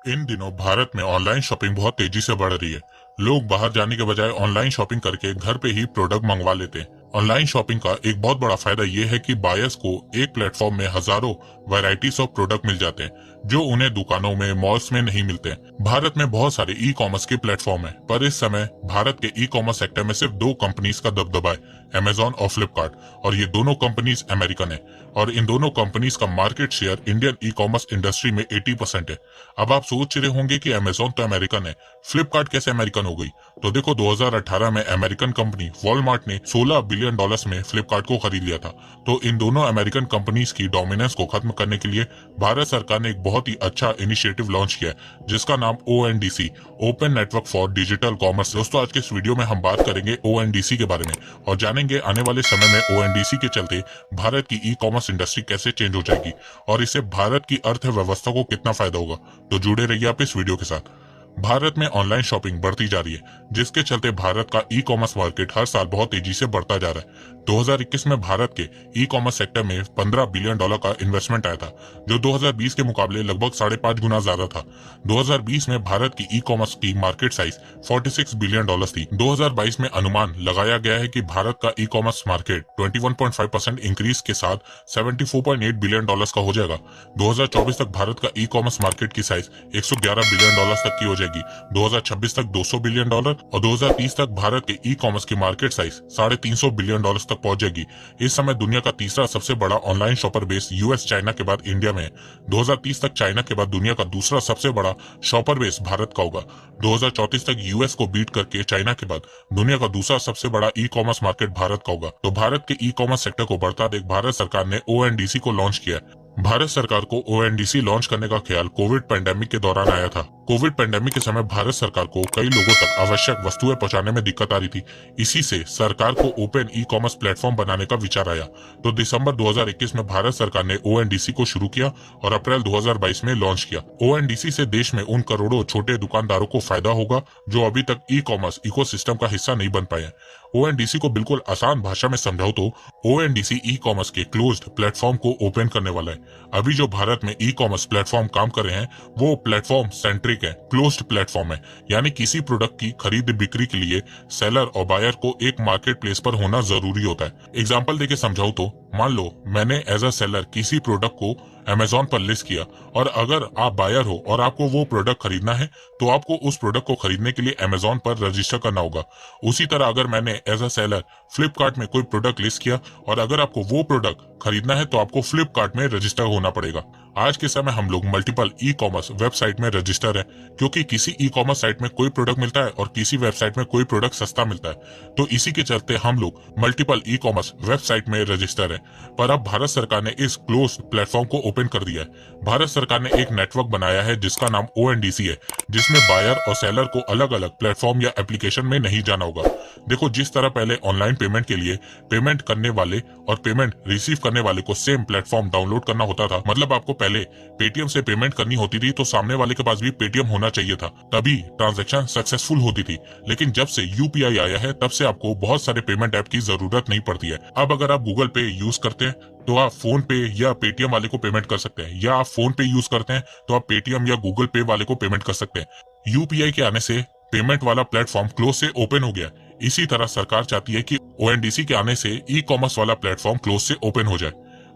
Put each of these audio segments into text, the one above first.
इन दिनों भारत में online shopping बहुत तेजी से बढ़ रही है। लोग बाहर जाने के बजाय ऑनलाइन शॉपिंग करके घर पे ही प्रोडक्ट मंगवा लेते हैं। ऑनलाइन शॉपिंग का एक बहुत बड़ा फायदा ये है कि बायर्स को एक प्लेटफॉर्म में हजारों वैरायटीज ऑफ प्रोडक्ट मिल जाते हैं जो उन्हें दुकानों में, मॉल्स में नहीं मिलते हैं। भारत में बहुत सारे ई कॉमर्स के प्लेटफॉर्म हैं, पर इस समय भारत के ई कॉमर्स सेक्टर में सिर्फ दो कंपनीज का दबदबा है, अमेजॉन और फ्लिपकार्ट। और ये दोनों कंपनीज अमेरिकन है और इन दोनों कंपनीज का market share Indian e commerce industry में 80% है। अब आप सोच रहे होंगे कि अमेजॉन तो अमेरिकन है, फ्लिपकार्ट कैसे अमेरिकन हो गई? तो देखो, 2018 में अमेरिकन कंपनी वॉलमार्ट ने $16 बिलियन में फ्लिपकार्ट को खरीद लिया था। तो इन दोनों अमेरिकन कंपनीज की डोमिनेंस को खत्म करने के लिए भारत सरकार ने एक बहुत ही अच्छा इनिशिएटिव लॉन्च किया है, जिसका नाम ONDC, open network for digital commerce. दोस्तों, आज के इस वीडियो में हम बात करेंगे ONDC के बारे में और जानेंगे आने वाले समय में ONDC के चलते भारत की ई कॉमर्स इंडस्ट्री कैसे चेंज हो जाएगी और इससे भारत की अर्थव्यवस्था को कितना फायदा होगा। तो जुड़े रहिए आप इस वीडियो के साथ। भारत में ऑनलाइन शॉपिंग बढ़ती जा रही है, जिसके चलते भारत का ई कॉमर्स मार्केट हर साल बहुत तेजी से बढ़ता जा रहा है। 2021 में भारत के ई कॉमर्स सेक्टर में $15 बिलियन का इन्वेस्टमेंट आया था, जो 2020 के मुकाबले लगभग 5.5 गुना ज्यादा था। 2020 में भारत की ई कॉमर्स की मार्केट साइज $46 बिलियन थी। 2022 में अनुमान लगाया गया है कि भारत का ई कॉमर्स मार्केट 21.5% इंक्रीज के साथ $74.8 बिलियन का हो जाएगा। 2024 तक भारत का ई कॉमर्स मार्केट की साइज $111 बिलियन तक की हो जाएगी। 2026 तक $200 बिलियन और 2030 तक भारत के ई कॉमर्स की मार्केट साइज $350 बिलियन तक पहुंच जाएगी। इस समय दुनिया का तीसरा सबसे बड़ा online shopper base US China के बाद इंडिया में है। 2030 तक चाइना के बाद दुनिया का दूसरा सबसे बड़ा शॉपर बेस भारत का होगा। 2034 तक यूएस को बीट करके चाइना के बाद दुनिया का दूसरा सबसे बड़ा ई कॉमर्स मार्केट भारत का होगा। तो भारत के ई कॉमर्स सेक्टर को बढ़ता देख भारत सरकार ने ONDC को लॉन्च किया है। भारत सरकार को ONDC लॉन्च करने का ख्याल कोविड पैंडेमिक के दौरान आया था। कोविड पैंडेमिक के समय भारत सरकार को कई लोगों तक आवश्यक वस्तुएं पहुंचाने में दिक्कत आ रही थी। इसी से सरकार को ओपन ई कॉमर्स प्लेटफॉर्म बनाने का विचार आया। तो दिसंबर 2021 में भारत सरकार ने ONDC को शुरू किया और अप्रैल 2022 में लॉन्च किया। ONDC से देश में उन करोड़ों छोटे दुकानदारों को फायदा होगा जो अभी तक ई कॉमर्स इकोसिस्टम का हिस्सा नहीं बन पाए हैं। ONDC को बिल्कुल आसान भाषा में समझाओ तो ONDC ई कॉमर्स के क्लोज्ड प्लेटफॉर्म को ओपन करने वाला है। अभी जो भारत में ई कॉमर्स प्लेटफॉर्म काम कर रहे हैं वो प्लेटफॉर्म सेंट्रिक है, क्लोज्ड प्लेटफॉर्म है, यानी किसी प्रोडक्ट की खरीद बिक्री के लिए सेलर और बायर को एक मार्केट प्लेस पर होना जरूरी होता है। एग्जाम्पल देके समझाऊं तो मान लो मैंने एज अ सेलर किसी प्रोडक्ट को अमेजॉन पर लिस्ट किया और अगर आप बायर हो और आपको वो प्रोडक्ट खरीदना है तो आपको उस प्रोडक्ट को खरीदने के लिए अमेजॉन पर रजिस्टर करना होगा। उसी तरह अगर मैंने एज अ सेलर फ्लिपकार्ट में कोई प्रोडक्ट लिस्ट किया और अगर आपको वो प्रोडक्ट खरीदना है तो आपको फ्लिपकार्ट में रजिस्टर होना पड़ेगा। आज के समय हम लोग मल्टीपल ई कॉमर्स वेबसाइट में रजिस्टर है, क्योंकि किसी ई कॉमर्स साइट में कोई प्रोडक्ट मिलता है और किसी वेबसाइट में कोई प्रोडक्ट सस्ता मिलता है। तो इसी के चलते हम लोग मल्टीपल ई कॉमर्स वेबसाइट में रजिस्टर है। पर अब भारत सरकार ने इस क्लोज प्लेटफॉर्म को ओपन कर दिया है। भारत सरकार ने एक नेटवर्क बनाया है जिसका नाम ONDC है, जिसमें बायर और सेलर को अलग अलग प्लेटफॉर्म या एप्लीकेशन में नहीं जाना होगा। देखो, जिस तरह पहले ऑनलाइन पेमेंट के लिए पेमेंट करने वाले और पेमेंट रिसीव करने वाले को सेम प्लेटफॉर्म डाउनलोड करना होता था, मतलब आपको पहले पेटीएम से पेमेंट करनी होती थी तो सामने वाले के पास भी पेटीएम होना चाहिए था, तभी ट्रांजैक्शन सक्सेसफुल होती थी। लेकिन जब से UPI आया है तब से आपको बहुत सारे पेमेंट ऐप की जरूरत नहीं पड़ती है। अब अगर आप गूगल पे यूज करते हैं तो आप फोन पे या पेटीएम वाले को पेमेंट कर सकते हैं, या आप फोन पे यूज करते हैं तो आप पेटीएम या गूगल पे वाले को पेमेंट कर सकते हैं। UPI के आने से पेमेंट वाला प्लेटफॉर्म क्लोज से ओपन हो गया। इसी तरह सरकार चाहती है कि ONDC के आने से ई कॉमर्स वाला प्लेटफॉर्म क्लोज से ओपन हो जाए।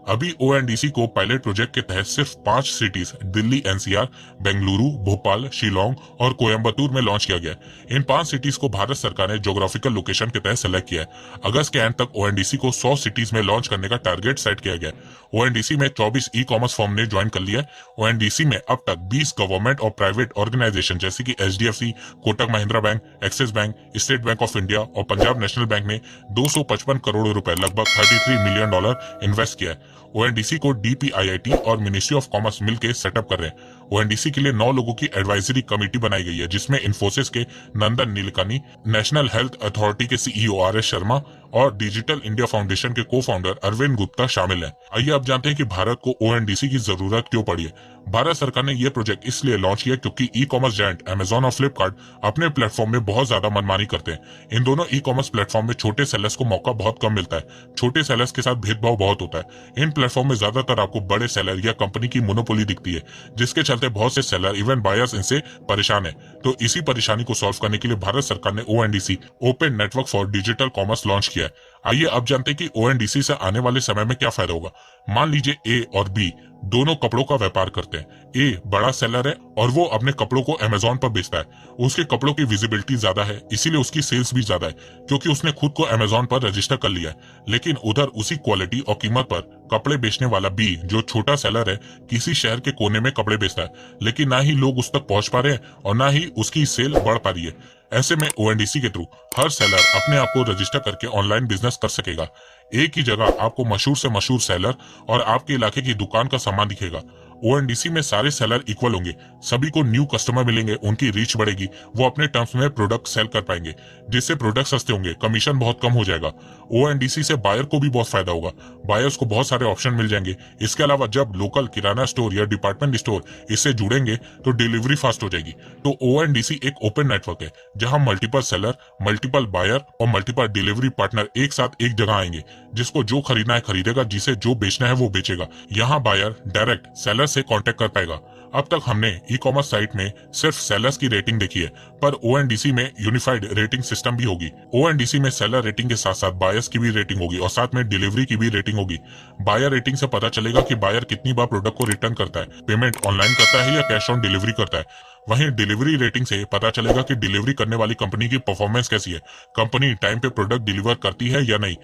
अभी ONDC को पायलट प्रोजेक्ट के तहत सिर्फ 5 सिटीज दिल्ली NCR, बेंगलुरु, भोपाल, शिलोंग और कोयम्बतूर में लॉन्च किया गया। इन 5 सिटीज को भारत सरकार ने ज्योग्राफिकल लोकेशन के तहत सेलेक्ट किया है। अगस्त के एंड तक ONDC को 100 सिटीज में लॉन्च करने का टारगेट सेट किया गया। ONDC में 24 ई कॉमर्स फर्म ने ज्वाइन कर लिया है। ONDC में अब तक 20 गवर्नमेंट और प्राइवेट ऑर्गेनाइजेशन जैसे कि HDFC, Kotak Mahindra bank, axis bank, state bank of India और पंजाब नेशनल बैंक ने 255 करोड़ रुपए, लगभग $33 मिलियन इन्वेस्ट किया है। ONDC को DPIIT और मिनिस्ट्री ऑफ कॉमर्स मिलकर सेटअप कर रहे हैं। ONDC के लिए 9 लोगों की एडवाइजरी कमेटी बनाई गई है, जिसमें इन्फोसिस के नंदन नीलकनी, नेशनल हेल्थ अथॉरिटी के CEO RS शर्मा और डिजिटल इंडिया फाउंडेशन के को फाउंडर अरविंद गुप्ता शामिल हैं। आइए अब जानते हैं कि भारत को ONDC की जरूरत क्यों पड़ी है। भारत सरकार ने यह प्रोजेक्ट इसलिए लॉन्च किया क्योंकि ई कॉमर्स जायंट अमेजॉन और फ्लिपकार्ट अपने प्लेटफॉर्म में बहुत ज्यादा मनमानी करते हैं। इन दोनों ई कॉमर्स प्लेटफॉर्म में छोटे सेलर्स को मौका बहुत कम मिलता है। छोटे सेलर्स के साथ भेदभाव बहुत होता है। इन प्लेटफॉर्म में ज्यादातर आपको बड़े सेलर या कंपनी की मोनोपोली दिखती है, जिसके चलते बहुत से सेलर इवन बायर्स इनसे परेशान है। तो इसी परेशानी को सॉल्व करने के लिए भारत सरकार ने ONDC open network for digital commerce launch किया है। आइए अब जानते हैं कि ONDC से आने वाले समय में क्या फायदा होगा। मान लीजिए A और B दोनों कपड़ों का व्यापार करते हैं। A बड़ा सेलर है और वो अपने कपड़ों को अमेजॉन पर बेचता है। उसके कपड़ों की विजिबिलिटी ज्यादा है, इसीलिए उसकी सेल्स भी ज्यादा है, क्योंकि उसने खुद को अमेजॉन पर रजिस्टर कर लिया है। लेकिन उधर उसी क्वालिटी और कीमत पर कपड़े बेचने वाला B जो छोटा सेलर है, किसी शहर के कोने में कपड़े बेचता है, लेकिन ना ही लोग उस तक पहुंच पा रहे हैं और ना ही उसकी सेल बढ़ पा रही है। ऐसे में ONDC के थ्रू हर सेलर अपने आप को रजिस्टर करके ऑनलाइन बिजनेस कर सकेगा। एक ही जगह आपको मशहूर से मशहूर सेलर और आपके इलाके की दुकान का सामान दिखेगा। ONDC में सारे सेलर इक्वल होंगे, सभी को न्यू कस्टमर मिलेंगे, उनकी रीच बढ़ेगी, वो अपने टर्म्स में प्रोडक्ट सेल कर पाएंगे, जिससे प्रोडक्ट सस्ते होंगे, कमीशन बहुत कम हो जाएगा। ONDC से बायर को भी बहुत फायदा होगा, बायर्स को बहुत सारे ऑप्शन मिल जाएंगे। इसके अलावा जब लोकल किराना स्टोर या डिपार्टमेंट स्टोर इससे जुड़ेंगे तो डिलीवरी फास्ट हो जाएगी। तो ONDC एक ओपन नेटवर्क है जहां मल्टीपल सेलर, मल्टीपल बायर और मल्टीपल डिलीवरी पार्टनर एक साथ एक जगह आएंगे। जिसको जो खरीदना है खरीदेगा, जिसे जो बेचना है वो बेचेगा। यहाँ बायर डायरेक्ट सेलर से कांटेक्ट कर पाएगा। अब तक हमने ई कॉमर्स साइट में सिर्फ सेलर्स की रेटिंग देखी है, पर ONDC में यूनिफाइड रेटिंग सिस्टम भी होगी। ONDC में सेलर रेटिंग के साथ साथ बायर्स की भी रेटिंग होगी और साथ में डिलीवरी की भी रेटिंग होगी। बायर रेटिंग से पता चलेगा कि बायर कितनी बार प्रोडक्ट को रिटर्न करता है, पेमेंट ऑनलाइन करता है या कैश ऑन डिलीवरी करता है। वहीं डिलीवरी रेटिंग से पता चलेगा कि डिलीवरी करने वाली कंपनी की परफॉर्मेंस कैसी है, कंपनी टाइम पे प्रोडक्ट डिलीवर करती है या नहीं।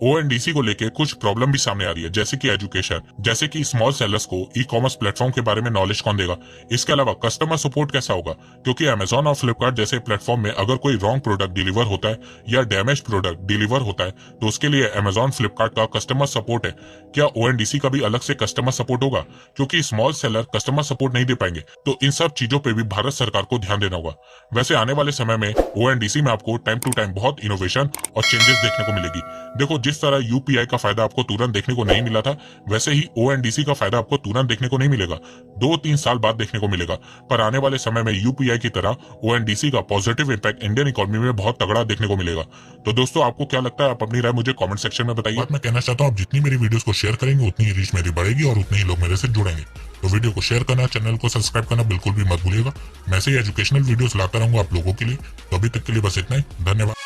ONDC को लेके कुछ प्रॉब्लम भी सामने आ रही है, जैसे कि एजुकेशन, जैसे कि स्मॉल सेलर्स को ई कॉमर्स प्लेटफॉर्म के बारे में नॉलेज कौन देगा। इसके अलावा कस्टमर सपोर्ट कैसा होगा, क्योंकि अमेजॉन और फ्लिपकार्ट जैसे प्लेटफॉर्म में अगर कोई रॉन्ग प्रोडक्ट डिलीवर होता है या डैमेज प्रोडक्ट डिलीवर होता है तो उसके लिए अमेजॉन फ्लिपकार्ट का कस्टमर सपोर्ट है। क्या ONDC का भी अलग से कस्टमर सपोर्ट होगा, क्योंकि स्मॉल सेलर कस्टमर सपोर्ट नहीं दे पाएंगे। तो इन सब चीजों पर भी भारत सरकार को ध्यान देना होगा। वैसे आने वाले समय में ONDC में आपको टाइम टू टाइम बहुत इनोवेशन और चेंजेस देखने को मिलेगी। देखो, जिस तरह UPI का फायदा आपको तुरंत देखने को नहीं मिला था, वैसे ही ONDC का फायदा आपको तुरंत देखने को नहीं मिलेगा, 2-3 साल बाद देखने को मिलेगा। पर आने वाले समय में UPI की तरह ONDC का पॉजिटिव इंपैक्ट इंडियन इकोनॉमी में बहुत तगड़ा देखने को मिलेगा। तो दोस्तों, आपको क्या लगता है? आप अपनी राय मुझे कमेंट सेक्शन में बताइए। मैं कहना चाहता हूँ, आप जितनी मेरी वीडियोस को शेयर करेंगे उतनी ही रीच मेरी बढ़ेगी और उतने ही लोग मेरे से जुड़ेंगे। तो वीडियो को शेयर करना, चैनल को सब्सक्राइब करना बिल्कुल भी मत भूलिएगा। मैं ऐसे ही एजुकेशनल वीडियोस लाता रहूंगा आप लोगों के लिए। तो अभी तक के लिए बस इतना ही, धन्यवाद।